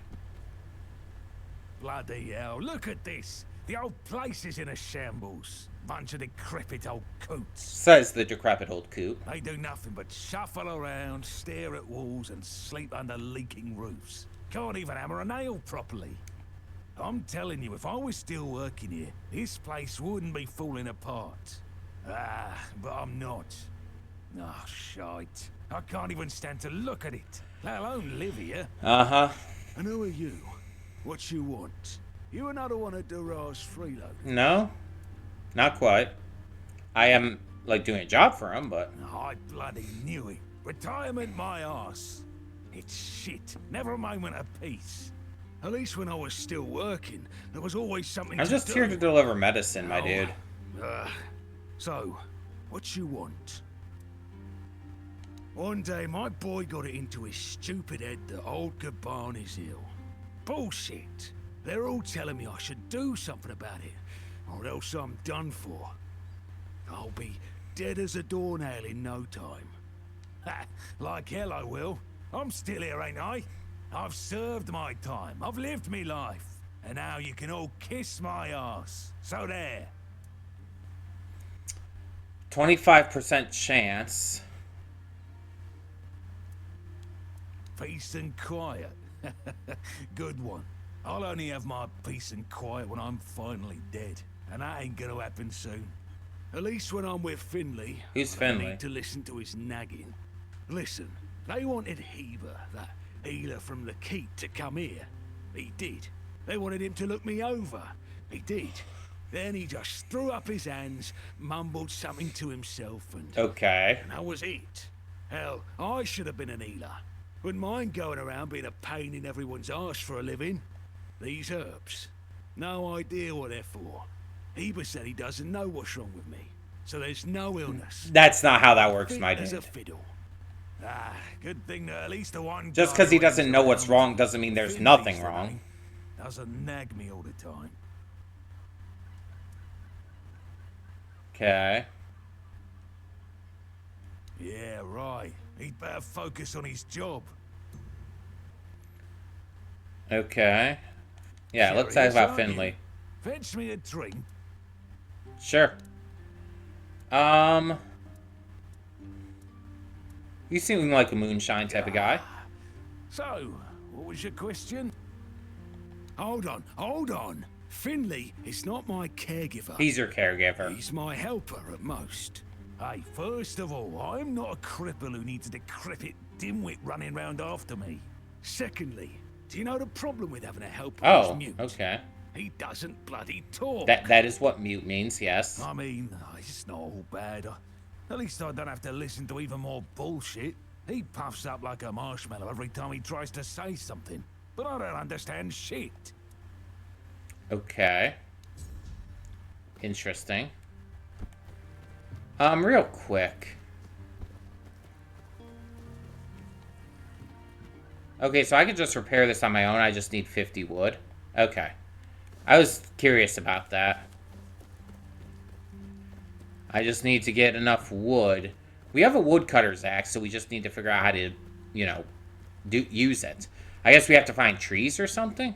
S9: Bloody hell, look at this. The old place is in a shambles. Bunch of decrepit old coots.
S1: Says the decrepit old coot.
S9: They do nothing but shuffle around, stare at walls, and sleep under leaking roofs. Can't even hammer a nail properly. I'm telling you, if I was still working here, this place wouldn't be falling apart. Ah, but I'm not. Oh, shite. I can't even stand to look at it, let alone live here.
S1: Uh-huh.
S2: And who are you? What you want? You another one of Durar's freeloaders?
S1: No. Not quite. I am, like, doing a job for him, but...
S9: I bloody knew it. Retirement my arse. It's shit. Never a moment of peace. At least when I was still working, there was always something
S1: I'm
S9: to
S1: just
S9: do.
S1: here to deliver medicine, my dude.
S2: So, what you want? One day, my boy got it into his stupid head that old Gaban is ill. Bullshit. They're all telling me I should do something about it, or else I'm done for. I'll be dead as a doornail in no time.
S9: Ha, like hell I will. I'm still here, ain't I? I've served my time. I've lived me life. And now you can all kiss my ass. So there.
S1: 25% chance.
S9: Peace and quiet. Good one. I'll only have my peace and quiet when I'm finally dead. And that ain't gonna happen soon.
S2: At least when I'm with Finley,
S1: Who's
S2: I
S1: Finley?
S2: need to listen to his nagging. Listen, they wanted Heber, that healer from the Keep, to come here. He did. They wanted him to look me over. He did. Then he just threw up his hands, mumbled something to himself, and
S1: Okay.
S2: that was it. Hell, I should have been an healer. Wouldn't mind going around being a pain in everyone's arse for a living. These herbs, no idea what they're for. Heber said he doesn't know what's wrong with me, so there's no illness.
S1: That's not how that works, my
S2: Fit as a
S1: dude.
S2: fiddle.
S9: Ah, good thing that at least the one
S1: Just
S9: guy
S1: because he
S9: who
S1: doesn't
S9: hangs
S1: know what's
S9: around
S1: wrong doesn't mean there's
S9: Finley's
S1: nothing
S9: the
S1: wrong.
S9: name. Doesn't nag me all the time.
S1: Okay.
S9: Yeah, right. He'd better focus on his job.
S1: Okay. Yeah, let's talk
S9: Curious,
S1: about
S9: aren't you?
S1: Finley.
S9: Fetch me a drink.
S1: Sure. You seem like a moonshine type of guy.
S9: So, what was your question?
S2: Hold on. Finley is not my caregiver.
S1: He's your caregiver.
S2: He's my helper at most.
S9: Hey, first of all, I'm not a cripple who needs a decrepit dimwit running round after me.
S2: Secondly, do you know the problem with having a helper
S1: Oh,
S2: who's mute?
S1: okay.
S2: He doesn't bloody talk.
S1: That is what mute means, yes.
S9: I mean, it's not all bad. At least I don't have to listen to even more bullshit. He puffs up like a marshmallow every time he tries to say something. But I don't understand shit.
S1: Okay. Interesting. Real quick. Okay, so I can just repair this on my own. I just need 50 wood. Okay. I was curious about that. I just need to get enough wood. We have a woodcutter's axe, so we just need to figure out how to, you know, use it. I guess we have to find trees or something?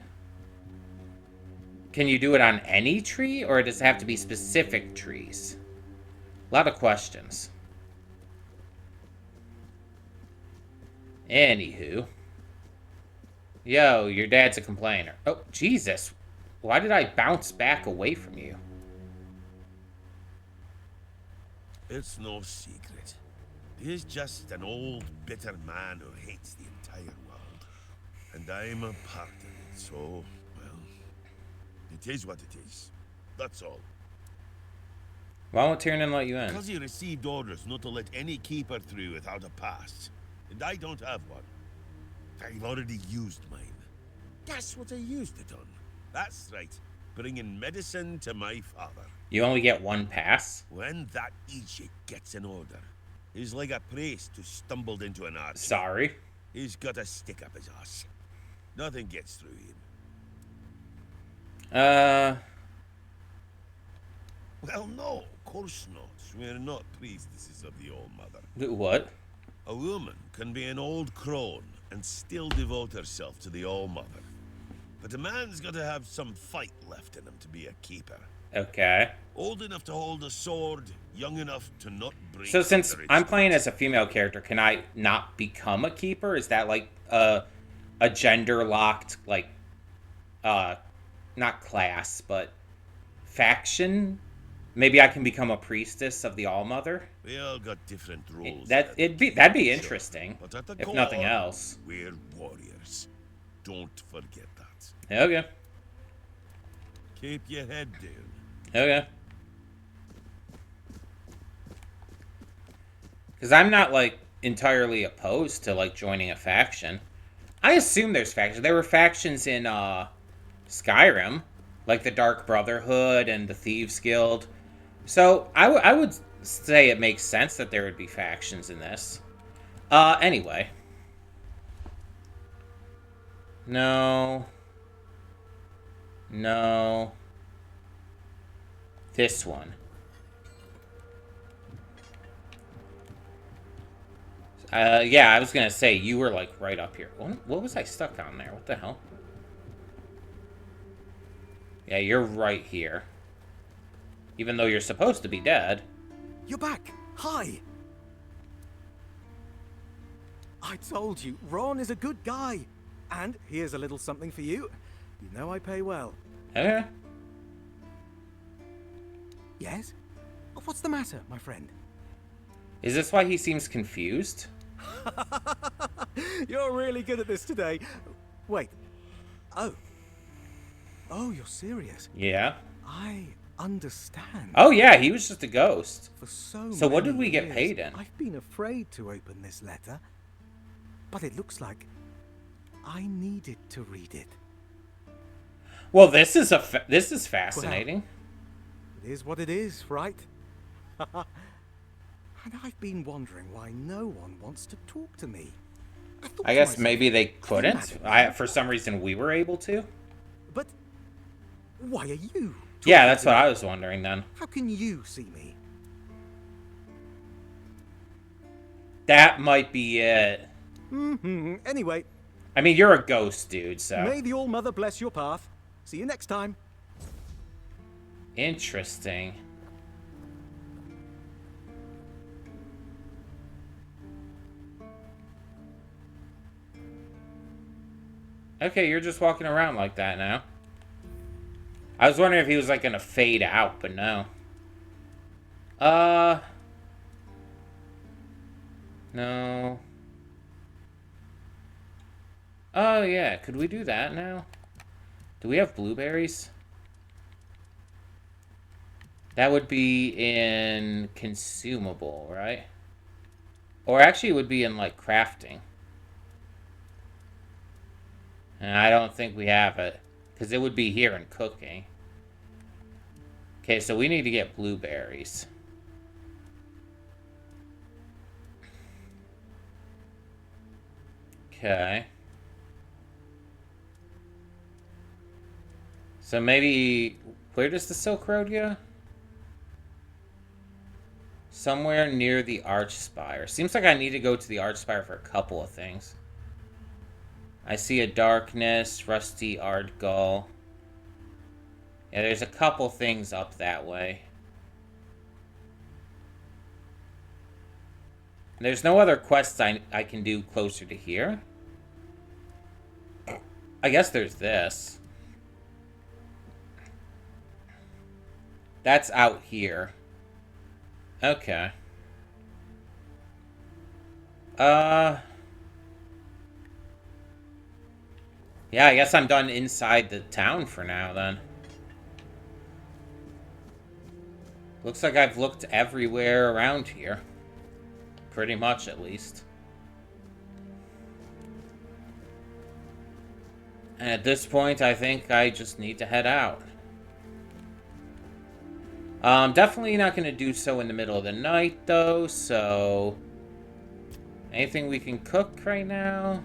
S1: Can you do it on any tree, or does it have to be specific trees? A lot of questions. Anywho. Yo, your dad's a complainer. Oh, Jesus. Why did I bounce back away from you?
S8: It's no secret. He's just an old, bitter man who hates the entire world. And I'm a part of it, so, well, it is what it is. That's all.
S1: Why won't Tiernan let you in?
S8: Because he received orders not to let any keeper through without a pass. And I don't have one. I've already used mine. Guess what I used it on? That's right. Bringing medicine to my father.
S1: You only get one pass?
S8: When that Egypt gets an order, he's like a priest who stumbled into an arch.
S1: Sorry.
S8: He's got a stick up his ass. Nothing gets through him. Well, no, of course not. We're not priestesses of the All-Mother.
S1: What?
S8: A woman can be an old crone and still devote herself to the All-Mother. But a man's got to have some fight left in him to be a keeper.
S1: Okay.
S8: Old enough to hold a sword, young enough to not break.
S1: So since I'm playing as a female character, can I not become a keeper? Is that like a gender-locked, like, not class, but faction? Maybe I can become a priestess of the All-Mother?
S8: We all got different roles.
S1: That'd be interesting,
S8: but at the
S1: if
S8: core,
S1: nothing else.
S8: We're warriors. Don't forget that.
S1: Okay.
S8: Keep your head down.
S1: Okay. Because I'm not, like, entirely opposed to, like, joining a faction. I assume there's factions. There were factions in, Skyrim. Like the Dark Brotherhood and the Thieves Guild. So, I would say it makes sense that there would be factions in this. Anyway. No. No. This one. Yeah, I was gonna say, you were, like, right up here. What was I stuck on there? What the hell? Yeah, you're right here. Even though you're supposed to be dead.
S2: You're back! Hi! I told you, Ron is a good guy. And here's a little something for you. You know I pay well.
S1: Okay.
S2: Yes? What's the matter, my friend?
S1: Is this why he seems confused?
S2: You're really good at this today. Wait. Oh, you're serious?
S1: Yeah.
S2: I understand.
S1: Oh, yeah, he was just a ghost.
S2: For so
S1: what
S2: many
S1: did we get
S2: years,
S1: paid in?
S2: I've been afraid to open this letter. But it looks like I needed to read it.
S1: Well, this is fascinating.
S2: Well, it is what it is, right? And I've been wondering why no one wants to talk to me.
S1: I guess maybe they couldn't. For some reason, we were able to.
S2: But why are you?
S1: Yeah, that's what I was wondering then.
S2: How can you see me?
S1: That might be it.
S2: Anyway.
S1: I mean, you're a ghost, dude, so.
S2: May the All-Mother bless your path. See you next time.
S1: Interesting. Okay, you're just walking around like that now. I was wondering if he was, like, gonna fade out, but no. No. Oh, yeah. Could we do that now? Do we have blueberries? That would be in consumable, right? Or actually, it would be in, like, crafting. And I don't think we have it. Because it would be here in cooking. Okay, so we need to get blueberries. Okay. So maybe... Where does the Silk Road go? Somewhere near the Archspire. Seems like I need to go to the Archspire for a couple of things. I see a Darkness, Rusty Ardgull. Yeah, there's a couple things up that way. There's no other quests I can do closer to here. I guess there's this. That's out here. Okay. Yeah, I guess I'm done inside the town for now, then. Looks like I've looked everywhere around here. Pretty much, at least. And at this point, I think I just need to head out. Definitely not going to do so in the middle of the night, though, so... Anything we can cook right now?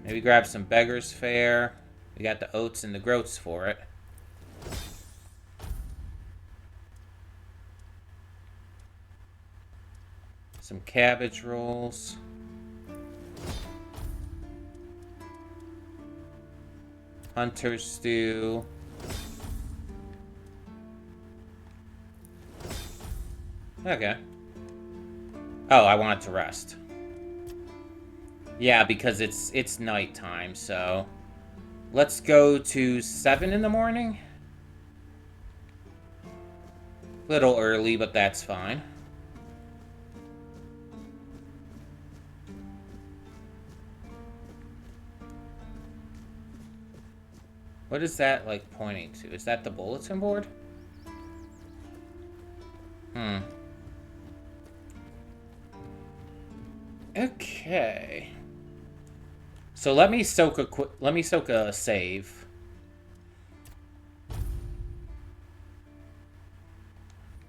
S1: Maybe grab some beggar's fare. We got the oats and the groats for it. Some cabbage rolls. Hunter's stew. Okay. Oh, I wanted to rest. Yeah, because it's nighttime, so... Let's go to 7 in the morning? Little early, but that's fine. What is that, like, pointing to? Is that the bulletin board? Okay. So let me soak a save.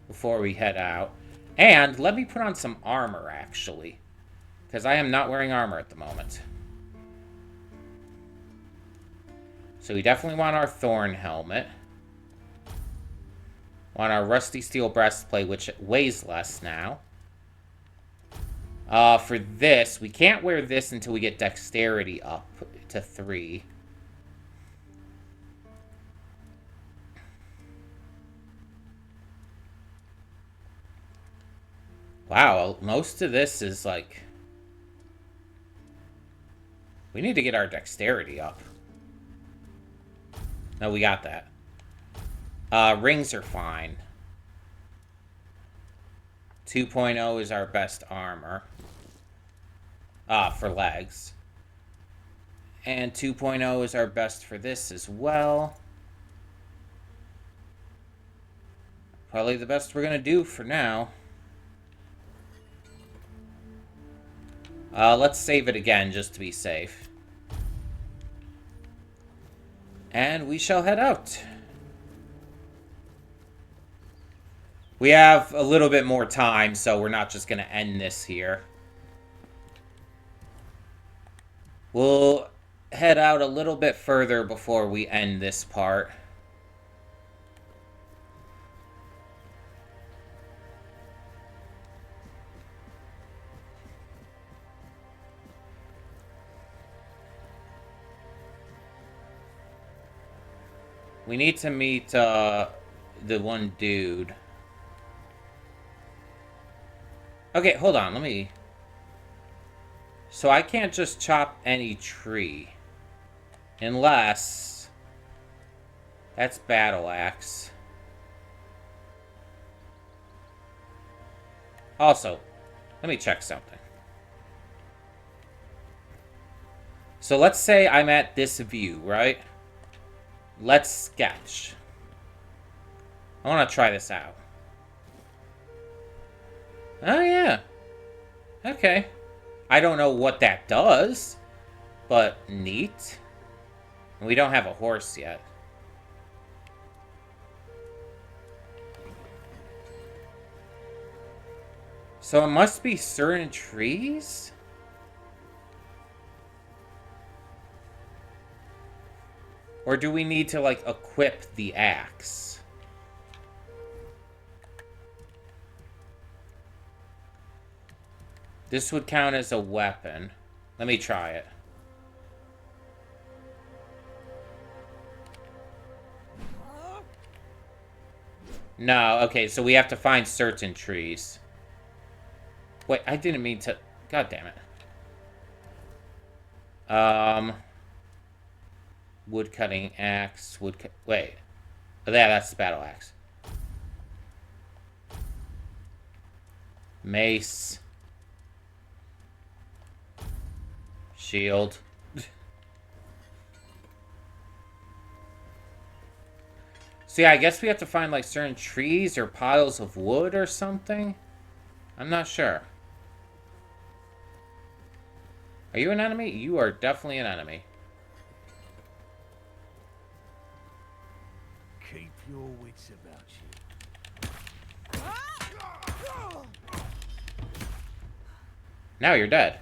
S1: Before we head out. And let me put on some armor, actually. Because I am not wearing armor at the moment. So we definitely want our thorn helmet. Want our rusty steel breastplate, which weighs less now. For this, we can't wear this until we get dexterity up to 3. Wow, most of this is like... We need to get our dexterity up. No, we got that. Rings are fine. 2.0 is our best armor. For legs. And 2.0 is our best for this as well. Probably the best we're gonna do for now. Let's save it again just to be safe. And we shall head out. We have a little bit more time, so we're not just going to end this here. We'll head out a little bit further before we end this part. We need to meet the one dude. Okay, hold on, let me... So I can't just chop any tree. Unless... That's battle axe. Also, let me check something. So let's say I'm at this view, right? Let's sketch. I want to try this out. Oh, yeah. Okay. I don't know what that does, but neat. We don't have a horse yet. So it must be certain trees? Or do we need to, like, equip the axe? This would count as a weapon. Let me try it. No, okay, so we have to find certain trees. Wait, I didn't mean to... God damn it. Woodcutting axe, wait. Oh, yeah, that's the battle axe. Mace. Shield. So yeah, I guess we have to find like certain trees or piles of wood or something. I'm not sure. Are you an enemy? You are definitely an enemy.
S9: Keep your wits about you.
S1: Now you're dead.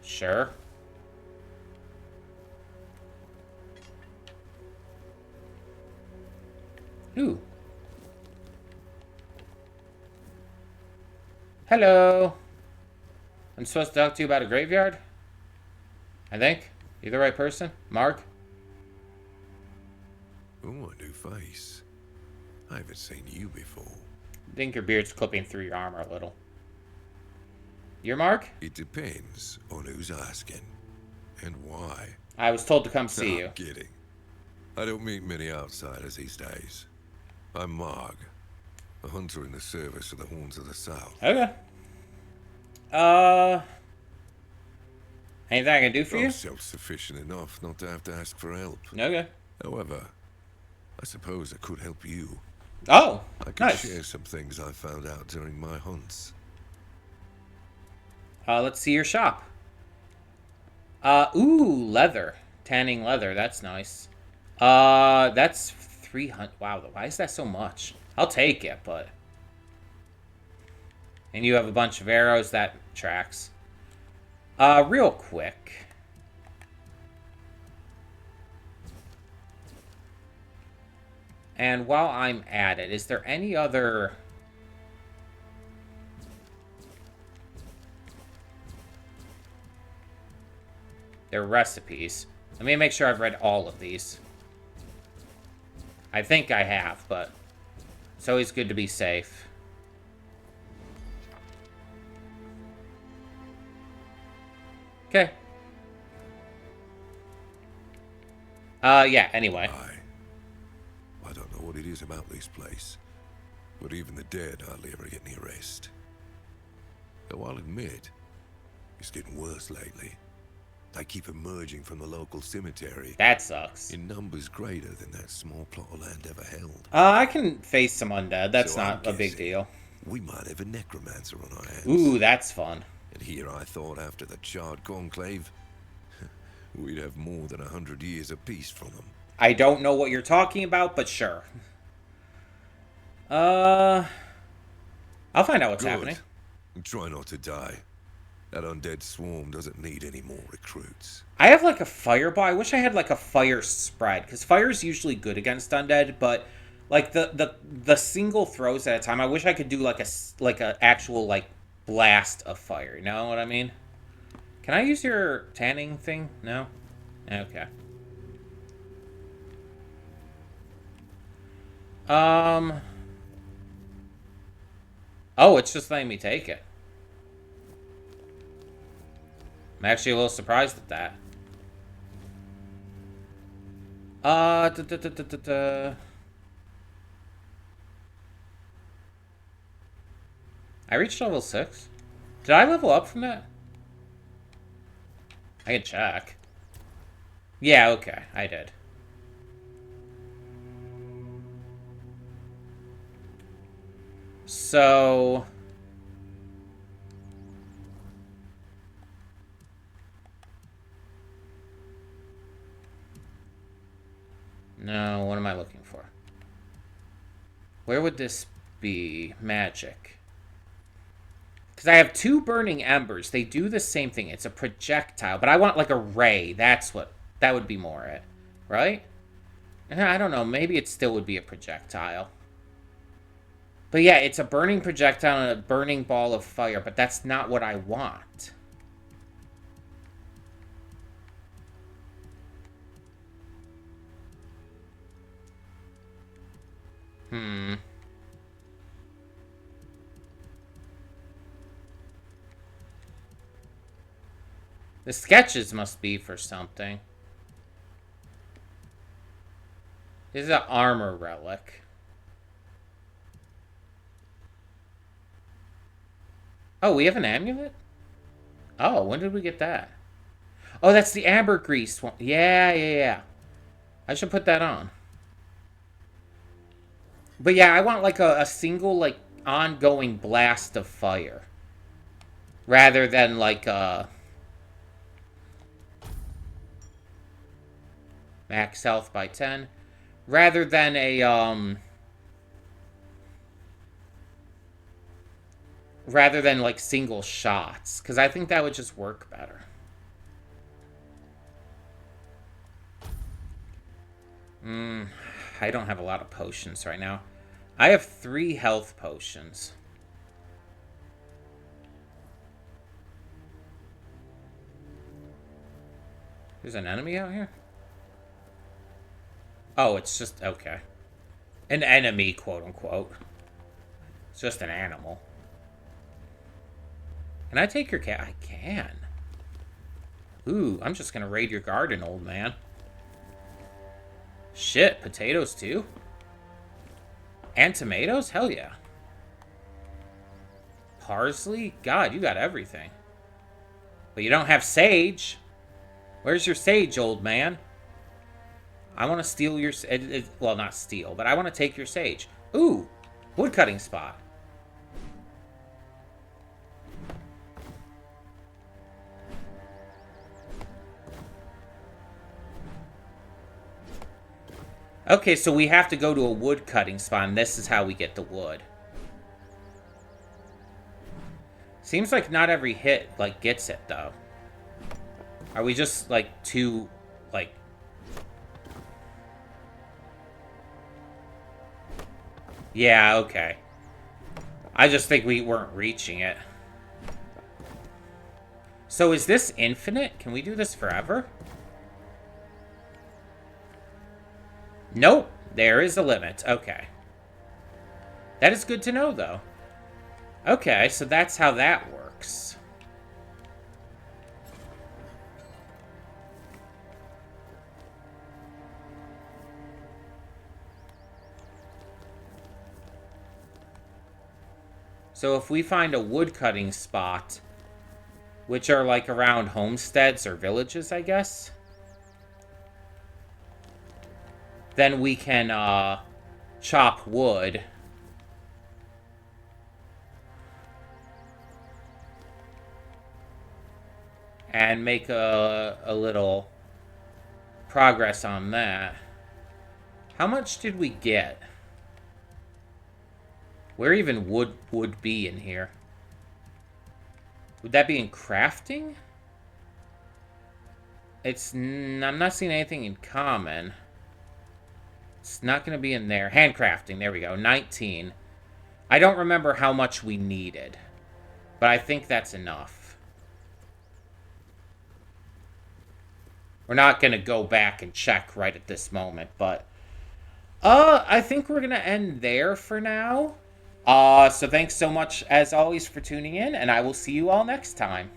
S1: Sure. Ooh. Hello. I'm supposed to talk to you about a graveyard? I think. You the right person? Mark?
S10: Oh, a new face. I haven't seen you before.
S1: I think your beard's clipping through your armor a little. You're Mark?
S10: It depends on who's asking. And why.
S1: I was told to come see you.
S10: I'm kidding. I don't meet many outsiders these days. I'm Marg, a hunter in the service of the Horns of the South.
S1: Okay. Anything I can do for you?
S10: I'm self-sufficient enough not to have to ask for help.
S1: Okay.
S10: However, I suppose I could help you.
S1: Oh,
S10: I could
S1: nice.
S10: share some things I found out during my hunts.
S1: Let's see your shop. Ooh, leather. Tanning leather. That's nice. That's 300. Wow, why is that so much? I'll take it, but... And you have a bunch of arrows. That tracks. Real quick. And while I'm at it, is there any other... They're recipes. Let me make sure I've read all of these. I think I have, but it's always good to be safe. Okay. Yeah, anyway.
S10: I don't know what it is about this place, but even the dead hardly ever get any rest. Though I'll admit, it's getting worse lately. They keep emerging from the local cemetery.
S1: That sucks.
S10: In numbers greater than that small plot of land ever held.
S1: I can face some undead. That's
S10: So
S1: not a big deal.
S10: We might have a necromancer on our hands.
S1: Ooh, that's fun.
S10: And here I thought after the charred conclave, we'd have more than 100 years of peace from them.
S1: I don't know what you're talking about, but sure. I'll find out what's happening.
S10: And try not to die. That undead swarm doesn't need any more recruits.
S1: I have like a fireball. I wish I had like a fire spread, because fire is usually good against undead, but like the single throws at a time. I wish I could do like a actual like blast of fire. You know what I mean? Can I use your tanning thing? No? Okay. Oh, it's just letting me take it. I'm actually a little surprised at that. I reached level 6. Did I level up from that? I can check. Yeah, okay, I did. So... No, what am I looking for? Where would this be? Magic. Because I have 2 burning embers. They do the same thing. It's a projectile. But I want like a ray. That's what... That would be more it. Right? I don't know. Maybe it still would be a projectile. But yeah, it's a burning projectile and a burning ball of fire. But that's not what I want. The sketches must be for something. This is an armor relic. Oh, we have an amulet? Oh, when did we get that? Oh, that's the ambergris one. Yeah. I should put that on. But yeah, I want like a single, like, ongoing blast of fire. Rather than like max health by 10. Rather than a rather than like single shots, because I think that would just work better. I don't have a lot of potions right now. I have 3 health potions. There's an enemy out here? Oh, it's just, okay. An enemy, quote unquote. It's just an animal. Can I take your cat? I can. Ooh, I'm just gonna raid your garden, old man. Shit, potatoes too? And tomatoes? Hell yeah. Parsley? God, you got everything. But you don't have sage. Where's your sage, old man? I want to steal your... well, not steal, but I want to take your sage. Ooh, woodcutting spot. Okay, so we have to go to a woodcutting spot, and this is how we get the wood. Seems like not every hit, like, gets it, though. Are we just, like, too, like... Yeah, okay. I just think we weren't reaching it. So is this infinite? Can we do this forever? Nope. There is a limit. Okay. That is good to know, though. Okay, so that's how that works. So if we find a woodcutting spot, which are like around homesteads or villages, I guess, then we can chop wood. And make a little progress on that. How much did we get? Where even would be in here? Would that be in crafting? I'm not seeing anything in common. It's not going to be in there. Handcrafting, there we go. 19. I don't remember how much we needed. But I think that's enough. We're not going to go back and check right at this moment, but... I think we're going to end there for now. So thanks so much, as always, for tuning in, and I will see you all next time.